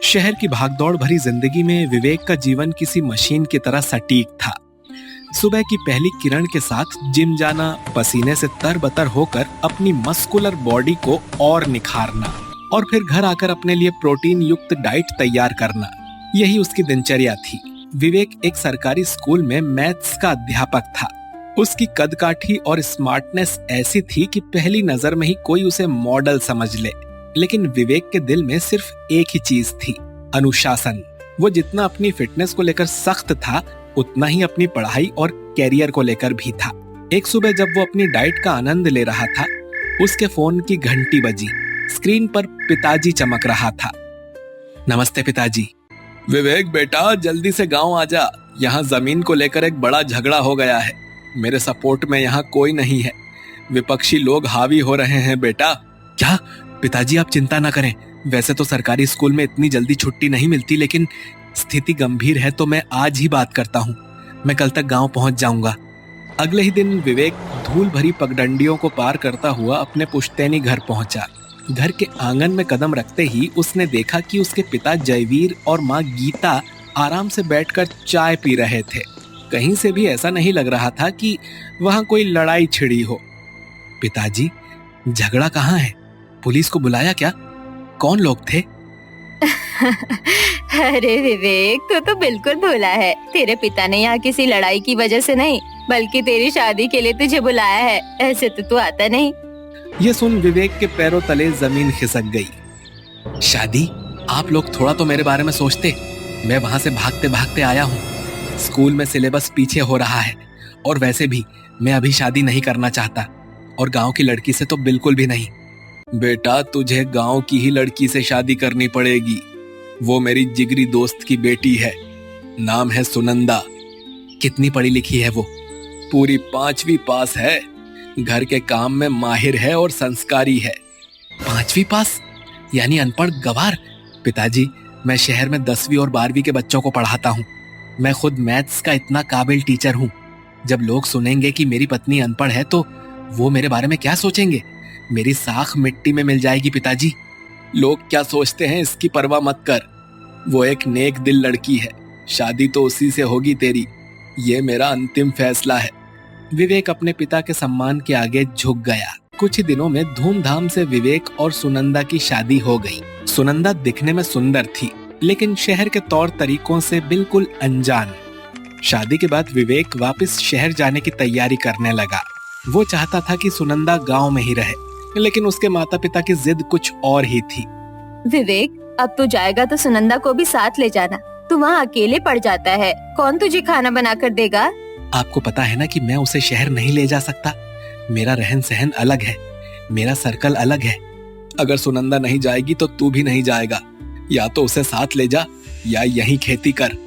शहर की भागदौड़ भरी जिंदगी में विवेक का जीवन किसी मशीन की तरह सटीक था। सुबह की पहली किरण के साथ जिम जाना, पसीने से तरबतर होकर अपनी मस्कुलर बॉडी को और निखारना और फिर घर आकर अपने लिए प्रोटीन युक्त डाइट तैयार करना, यही उसकी दिनचर्या थी। विवेक एक सरकारी स्कूल में मैथ्स का अध्यापक था। उसकी कदकाठी और स्मार्टनेस ऐसी थी कि पहली नजर में ही कोई उसे मॉडल समझ ले। लेकिन विवेक के दिल में सिर्फ एक ही चीज थी, अनुशासन। वो जितना अपनी फिटनेस को लेकर सख्त था, उतना ही अपनी पढ़ाई और कैरियर को लेकर भी था। एक सुबह जब वो अपनी डाइट का आनंद ले रहा था, उसके फोन की घंटी बजी। स्क्रीन पर पिताजी चमक रहा था। नमस्ते पिताजी। विवेक बेटा, जल्दी से गांव आ जा, यहाँ जमीन को लेकर एक बड़ा झगड़ा हो गया है। मेरे सपोर्ट में यहाँ कोई नहीं है, विपक्षी लोग हावी हो रहे हैं बेटा। क्या? पिताजी आप चिंता न करें, वैसे तो सरकारी स्कूल में इतनी जल्दी छुट्टी नहीं मिलती, लेकिन स्थिति गंभीर है तो मैं आज ही बात करता हूँ। मैं कल तक गांव पहुंच जाऊंगा। अगले ही दिन विवेक धूल भरी पगडंडियों को पार करता हुआ अपने पुश्तैनी घर पहुंचा। घर के आंगन में कदम रखते ही उसने देखा कि उसके पिता जयवीर और माँ गीता आराम से बैठकर चाय पी रहे थे। कहीं से भी ऐसा नहीं लग रहा था कि वहां कोई लड़ाई छिड़ी हो। पिताजी, झगड़ा कहाँ है? पुलिस को बुलाया क्या? कौन लोग थे? अरे विवेक, तू तो बिल्कुल भूला है। तेरे पिता ने यहाँ किसी लड़ाई की वजह से नहीं, बल्कि तेरी शादी के लिए तुझे बुलाया है। ऐसे तो तू आता नहीं। ये सुन विवेक के पैरों तले जमीन खिसक गई। शादी? आप लोग थोड़ा तो मेरे बारे में सोचते। मैं वहां से भागते भागते आया हूँ। स्कूल में सिलेबस पीछे हो रहा है, और वैसे भी मैं अभी शादी नहीं करना चाहता, और गांव की लड़की से तो बिल्कुल भी नहीं। बेटा, तुझे गांव की ही लड़की से शादी करनी पड़ेगी। वो मेरी जिगरी दोस्त की बेटी है, नाम है सुनंदा। कितनी पढ़ी लिखी है वो? पूरी 5वीं पास है, घर के काम में माहिर है और संस्कारी है। 5वीं पास? यानी अनपढ़ गवार? पिताजी, मैं शहर में 10वीं और 12वीं के बच्चों को पढ़ाता हूँ। मैं खुद मैथ्स का इतना काबिल टीचर हूँ। जब लोग सुनेंगे कि मेरी पत्नी अनपढ़ है तो वो मेरे बारे में क्या सोचेंगे? मेरी साख मिट्टी में मिल जाएगी पिताजी। लोग क्या सोचते हैं इसकी परवाह मत कर। वो एक नेक दिल लड़की है, शादी तो उसी से होगी तेरी। ये मेरा अंतिम फैसला है। विवेक अपने पिता के सम्मान के आगे झुक गया। कुछ ही दिनों में धूमधाम से विवेक और सुनंदा की शादी हो गई। सुनंदा दिखने में सुंदर थी, लेकिन शहर के तौर तरीकों से बिल्कुल अनजान। शादी के बाद विवेक वापस शहर जाने की तैयारी करने लगा। वो चाहता था कि सुनंदा गांव में ही रहे, लेकिन उसके माता पिता की जिद कुछ और ही थी। विवेक, अब तू जाएगा तो सुनंदा को भी साथ ले जाना। तू वहाँ अकेले पड़ जाता है, कौन तुझे खाना बना कर देगा? आपको पता है ना कि मैं उसे शहर नहीं ले जा सकता। मेरा रहन सहन अलग है, मेरा सर्कल अलग है। अगर सुनंदा नहीं जाएगी तो तू भी नहीं जाएगा। या तो उसे साथ ले जा या यहीं खेती कर।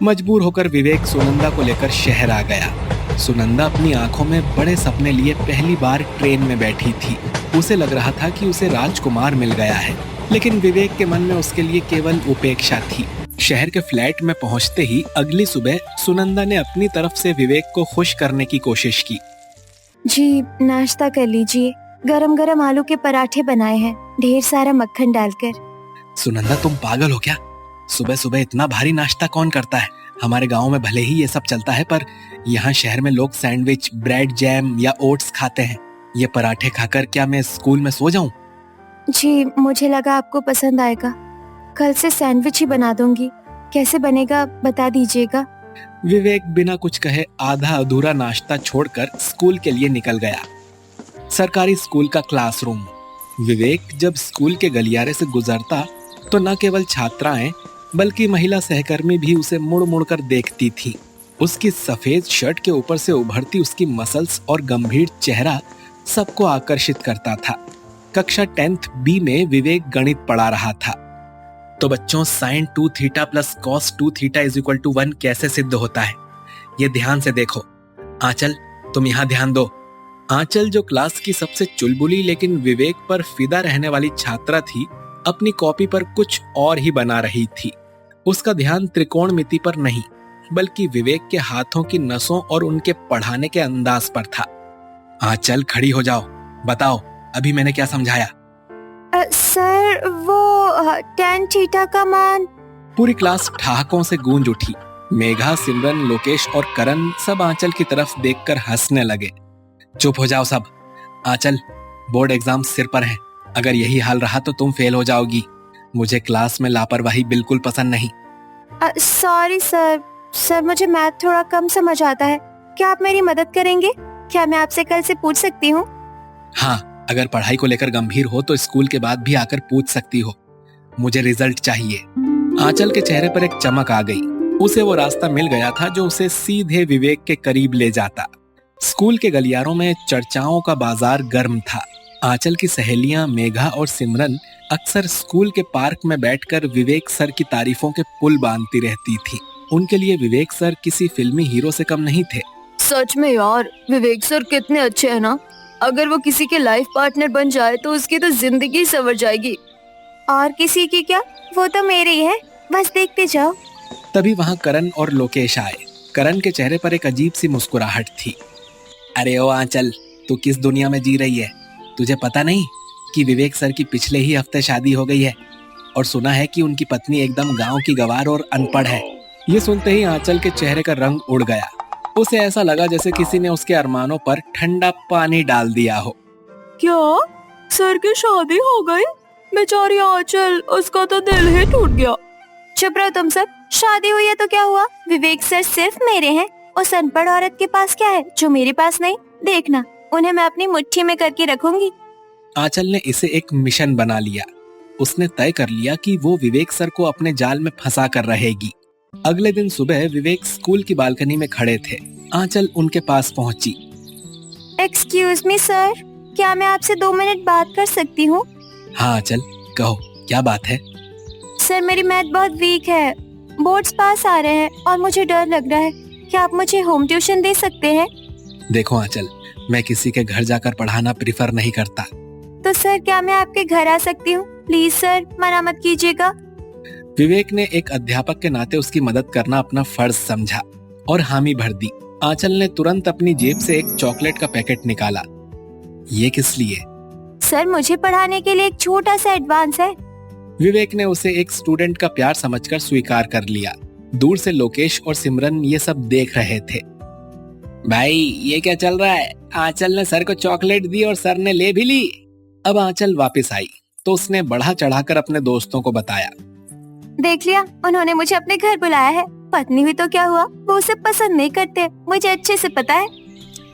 मजबूर होकर विवेक सुनंदा को लेकर शहर आ गया। सुनंदा अपनी आंखों में बड़े सपने लिए पहली बार ट्रेन में बैठी थी। उसे लग रहा था कि उसे राजकुमार मिल गया है, लेकिन विवेक के मन में उसके लिए केवल उपेक्षा थी। शहर के फ्लैट में पहुंचते ही अगली सुबह सुनंदा ने अपनी तरफ से विवेक को खुश करने की कोशिश की। जी, नाश्ता कर लीजिए। गरम गरम आलू के पराठे बनाए हैं, ढेर सारा मक्खन डालकर। सुनंदा, तुम पागल हो क्या? सुबह सुबह इतना भारी नाश्ता कौन करता है? हमारे गांव में भले ही ये सब चलता है, पर यहाँ शहर में लोग सैंडविच, ब्रेड जैम या ओट्स खाते हैं। ये पराठे खाकर क्या मैं स्कूल में सो जाऊं? जी, मुझे लगा आपको पसंद आएगा। कल से सैंडविच ही बना दूंगी। कैसे बनेगा बता दीजिएगा। विवेक बिना कुछ कहे आधा अधूरा नाश्ता छोड़कर स्कूल के लिए निकल गया। सरकारी स्कूल का क्लासरूम। विवेक जब स्कूल के गलियारे से गुजरता तो न केवल छात्राएं बल्कि महिला सहकर्मी भी उसे मुड़ मुड़ कर देखती थी। उसकी सफेद शर्ट के ऊपर से उभरती उसकी मसल्स और गंभीर चेहरा सबको आकर्षित करता था। कक्षा 10th B में विवेक गणित पढ़ा रहा था। तो बच्चों, sin 2 theta plus cos 2 theta is equal to 1 कैसे सिद्ध होता है, ये ध्यान से देखो। आंचल, तुम यहाँ ध्यान दो। आंचल, जो क्लास की सबसे चुलबुली लेकिन विवेक पर फिदा रहने वाली छात्रा थी, अपनी कॉपी पर कुछ और ही बना रही थी। उसका ध्यान त्रिकोणमिति पर नहीं, बल्कि विवेक के हाथों की नसों और उनके पढ़ाने के अंदाज पर था। आंचल, खड़ी हो जाओ, बताओ अभी मैंने क्या समझाया? सर, वो tan थीटा का मान पूरी क्लास ठहाकों से गूंज उठी। मेघा, सिमरन, लोकेश और करण सब आंचल की तरफ देखकर हंसने लगे। चुप हो जाओ सब। आंचल, बोर्ड एग्जाम सिर पर हैं। अगर यही हाल रहा तो तुम फेल हो जाओगी। मुझे क्लास में लापरवाही बिल्कुल पसंद नहीं। Sorry sir. सर, मुझे मैथ थोड़ा कम समझ आता है। क्या आप मेरी मदद करेंगे? क्या मैं आपसे कल से पूछ सकती हूँ? हाँ, अगर पढ़ाई को लेकर गंभीर हो तो स्कूल के बाद भी आकर पूछ सकती हो। मुझे रिजल्ट चाहिए। आंचल के चेहरे पर एक चमक आ गई। उसे वो रास्ता मिल गया था जो उसे सीधे विवेक के करीब ले जाता। स्कूल के गलियारों में चर्चाओं का बाजार गर्म था। आंचल की सहेलियां मेघा और सिमरन अक्सर स्कूल के पार्क में बैठकर विवेक सर की तारीफों के पुल बांधती रहती थी। उनके लिए विवेक सर किसी फिल्मी हीरो से कम नहीं थे। सच में यार, विवेक सर कितने अच्छे हैं ना। अगर वो किसी के लाइफ पार्टनर बन जाए तो उसकी तो जिंदगी संवर जाएगी। और किसी की क्या, वो तो मेरे ही है, बस देखते जाओ। तभी वहां करण और लोकेश आए। करण के चेहरे पर एक अजीब सी मुस्कुराहट थी। अरे ओ आंचल, तू किस दुनिया में जी रही है? तुझे पता नहीं कि विवेक सर की पिछले ही हफ्ते शादी हो गई है और सुना है कि उनकी पत्नी एकदम गांव की गंवार और अनपढ़ है। ये सुनते ही आंचल के चेहरे का रंग उड़ गया। उसे ऐसा लगा जैसे किसी ने उसके अरमानों पर ठंडा पानी डाल दिया हो। क्या सर की शादी हो गई? बेचारी आंचल, उसका तो दिल ही टूट गया। चुप रहो तुम सब। शादी हुई है तो क्या हुआ? विवेक सर सिर्फ मेरे हैं। उस अनपढ़ औरत के पास क्या है जो मेरे पास नहीं? देखना, उन्हें मैं अपनी मुट्ठी में करके रखूंगी। आंचल ने इसे एक मिशन बना लिया। उसने तय कर लिया कि वो विवेक सर को अपने जाल में फंसा कर रहेगी। अगले दिन सुबह विवेक स्कूल की बालकनी में खड़े थे। आंचल उनके पास पहुंची। एक्सक्यूज मी सर, क्या मैं आपसे 2 मिनट बात कर सकती हूँ? हाँ आंचल, कहो क्या बात है? सर, मेरी मैथ बहुत वीक है। बोर्ड्स पास आ रहे हैं और मुझे डर लग रहा है। क्या आप मुझे होम ट्यूशन दे सकते हैं? देखो आंचल, मैं किसी के घर जाकर पढ़ाना प्रिफर नहीं करता। तो सर, क्या मैं आपके घर आ सकती हूँ? प्लीज सर, मना मत कीजिएगा। विवेक ने एक अध्यापक के नाते उसकी मदद करना अपना फर्ज समझा और हामी भर दी। आंचल ने तुरंत अपनी जेब से एक चॉकलेट का पैकेट निकाला। ये किस लिए? सर, मुझे पढ़ाने के लिए एक छोटा सा एडवांस है। विवेक ने उसे एक स्टूडेंट का प्यार समझकर स्वीकार कर लिया। दूर से लोकेश और सिमरन ये सब देख रहे थे। भाई, ये क्या चल रहा है? आंचल ने सर को चॉकलेट दी और सर ने ले भी ली। अब आंचल वापस आई तो उसने बढ़ा चढ़ाकर अपने दोस्तों को बताया। देख लिया, उन्होंने मुझे अपने घर बुलाया है। पत्नी हुई तो क्या हुआ, वो उसे पसंद नहीं करते, मुझे अच्छे से पता है।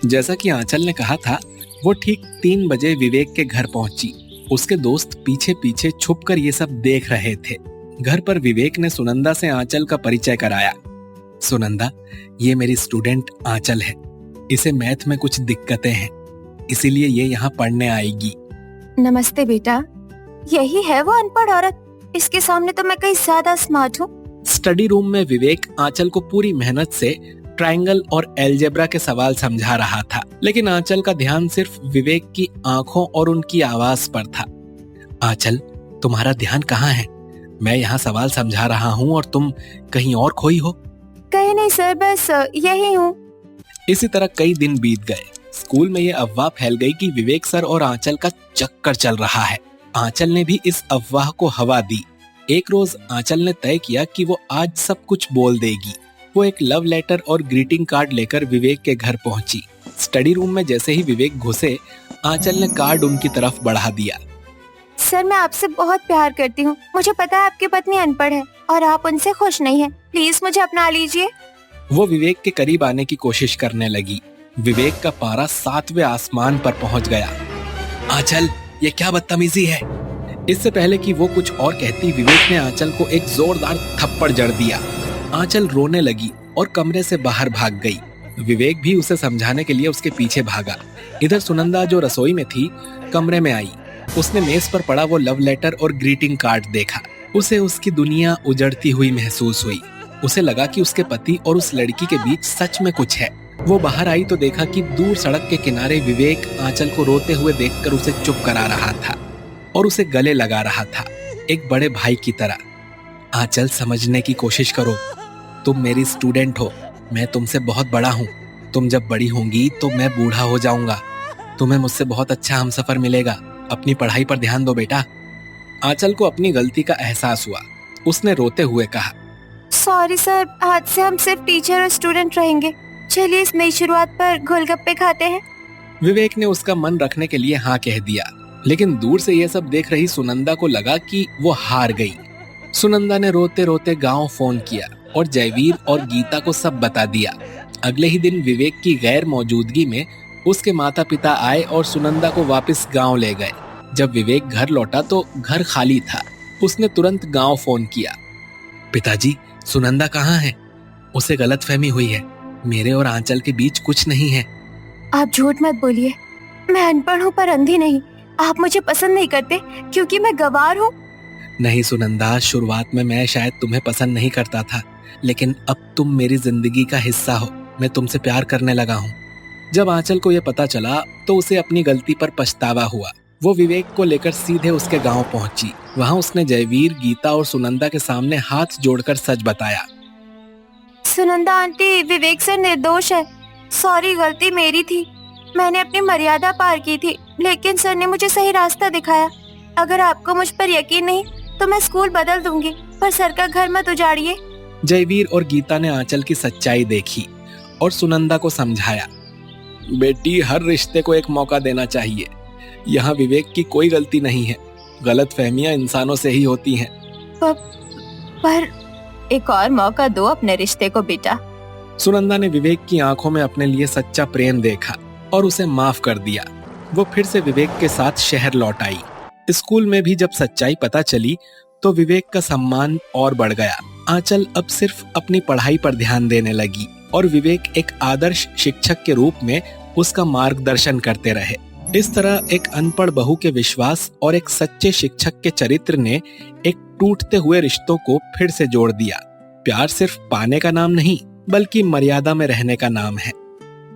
जैसा कि आंचल ने कहा था, वो ठीक 3 बजे विवेक के घर पहुंची। उसके दोस्त पीछे पीछे छुपकर ये सब देख रहे थे। घर पर विवेक ने सुनंदा से आंचल का परिचय कराया। सुनंदा, ये मेरी स्टूडेंट आंचल है। इसे मैथ में कुछ दिक्कतें हैं, इसीलिए ये यहाँ पढ़ने आएगी। नमस्ते बेटा। यही है वो अनपढ़ औरत? इसके सामने तो मैं कहीं ज्यादा स्मार्ट हूँ। स्टडी रूम में विवेक आंचल को पूरी मेहनत से ट्रायंगल और एलजेब्रा के सवाल समझा रहा था, लेकिन आंचल का ध्यान सिर्फ विवेक की आंखों और उनकी आवाज पर था। आंचल, तुम्हारा ध्यान कहाँ है? मैं यहाँ सवाल समझा रहा हूँ और तुम कहीं और खोई हो। कहीं नहीं सर, बस यही हूँ। इसी तरह कई दिन बीत गए। स्कूल में ये अफवाह फैल गई कि विवेक सर और आंचल का चक्कर चल रहा है। आंचल ने भी इस अफवाह को हवा दी। एक रोज आंचल ने तय किया कि वो आज सब कुछ बोल देगी। वो एक लव लेटर और ग्रीटिंग कार्ड लेकर विवेक के घर पहुंची। स्टडी रूम में जैसे ही विवेक घुसे, आंचल ने कार्ड उनकी तरफ बढ़ा दिया। सर, मैं आपसे बहुत प्यार करती हूँ। मुझे पता है आपकी पत्नी अनपढ़ है और आप उनसे खुश नहीं हैं। प्लीज मुझे अपना लीजिए। वो विवेक के करीब आने की कोशिश करने लगी। विवेक का पारा 7वें आसमान पर पहुंच गया। आंचल, ये क्या बदतमीजी है? इससे पहले कि वो कुछ और कहती, विवेक ने आंचल को एक जोरदार थप्पड़ जड़ दिया। आंचल रोने लगी और कमरे से बाहर भाग गई। विवेक भी उसे समझाने के लिए उसके पीछे भागा। इधर सुनंदा, जो रसोई में थी, कमरे में आई। उसने मेज पर पड़ा वो लव लेटर और ग्रीटिंग कार्ड देखा। उसे उसकी दुनिया उजड़ती हुई महसूस हुई। उसे लगा कि उसके पति और उस लड़की के बीच सच में कुछ है। वो बाहर आई तो देखा कि दूर सड़क के किनारे विवेक आंचल को रोते हुए देखकर उसे चुप करा रहा था और उसे गले लगा रहा था, एक बड़े भाई की तरह। आंचल, समझने की कोशिश करो। तुम मेरी स्टूडेंट हो, मैं तुमसे बहुत बड़ा हूँ। तुम जब बड़ी होंगी तो मैं बूढ़ा हो जाऊंगा। तुम्हें मुझसे बहुत अच्छा हमसफर मिलेगा। अपनी पढ़ाई पर ध्यान दो बेटा। आंचल को अपनी गलती का एहसास हुआ। उसने रोते हुए कहा। सॉरी सर, आज से हम सिर्फ टीचर और स्टूडेंट रहेंगे। चलिए इस नई शुरुआत पर गोलगप्पे खाते हैं। विवेक ने उसका मन रखने के लिए हाँ कह दिया, लेकिन दूर से यह सब देख रही सुनंदा को लगा कि वो हार गई। सुनंदा ने रोते रोते गांव फोन किया और जयवीर और गीता को सब बता दिया। अगले ही दिन विवेक की गैर मौजूदगी में उसके माता पिता आए और सुनंदा को वापस गांव ले गए। जब विवेक घर लौटा तो घर खाली था। उसने तुरंत गांव फोन किया। पिताजी, सुनंदा कहाँ है? उसे गलतफहमी हुई है। मेरे और आंचल के बीच कुछ नहीं है। आप झूठ मत बोलिए। मैं अनपढ़ हूँ पर अंधी नहीं। आप मुझे पसंद नहीं करते क्योंकि मैं गंवार हूँ। नहीं सुनंदा, शुरुआत में मैं शायद तुम्हें पसंद नहीं करता था, लेकिन अब तुम मेरी जिंदगी का हिस्सा हो। मैं तुमसे प्यार करने लगा हूँ। जब आंचल को यह पता चला तो उसे अपनी गलती पर पछतावा हुआ। वो विवेक को लेकर सीधे उसके गांव पहुंची। वहां उसने जयवीर, गीता और सुनंदा के सामने हाथ जोड़कर सच बताया। सुनंदा आंटी, विवेक सर निर्दोष है। सॉरी, गलती मेरी थी। मैंने अपनी मर्यादा पार की थी, लेकिन सर ने मुझे सही रास्ता दिखाया। अगर आपको मुझ पर यकीन नहीं तो मैं स्कूल बदल दूंगी, पर सर का घर मत उजाड़िए। जयवीर और गीता ने आंचल की सच्चाई देखी और सुनंदा को समझाया। बेटी, हर रिश्ते को एक मौका देना चाहिए। यहाँ विवेक की कोई गलती नहीं है। गलतफहमियां इंसानों से ही होती हैं। पर एक और मौका दो अपने रिश्ते को बेटा। सुनंदा ने विवेक की आंखों में अपने लिए सच्चा प्रेम देखा और उसे माफ कर दिया। वो फिर से विवेक के साथ शहर लौट आई। स्कूल में भी जब सच्चाई पता चली तो विवेक का सम्मान और बढ़ गया। आंचल अब सिर्फ अपनी पढ़ाई पर ध्यान देने लगी और विवेक एक आदर्श शिक्षक के रूप में उसका मार्गदर्शन करते रहे। इस तरह एक अनपढ़ बहू के विश्वास और एक सच्चे शिक्षक के चरित्र ने एक टूटते हुए रिश्तों को फिर से जोड़ दिया। प्यार सिर्फ पाने का नाम नहीं, बल्कि मर्यादा में रहने का नाम है।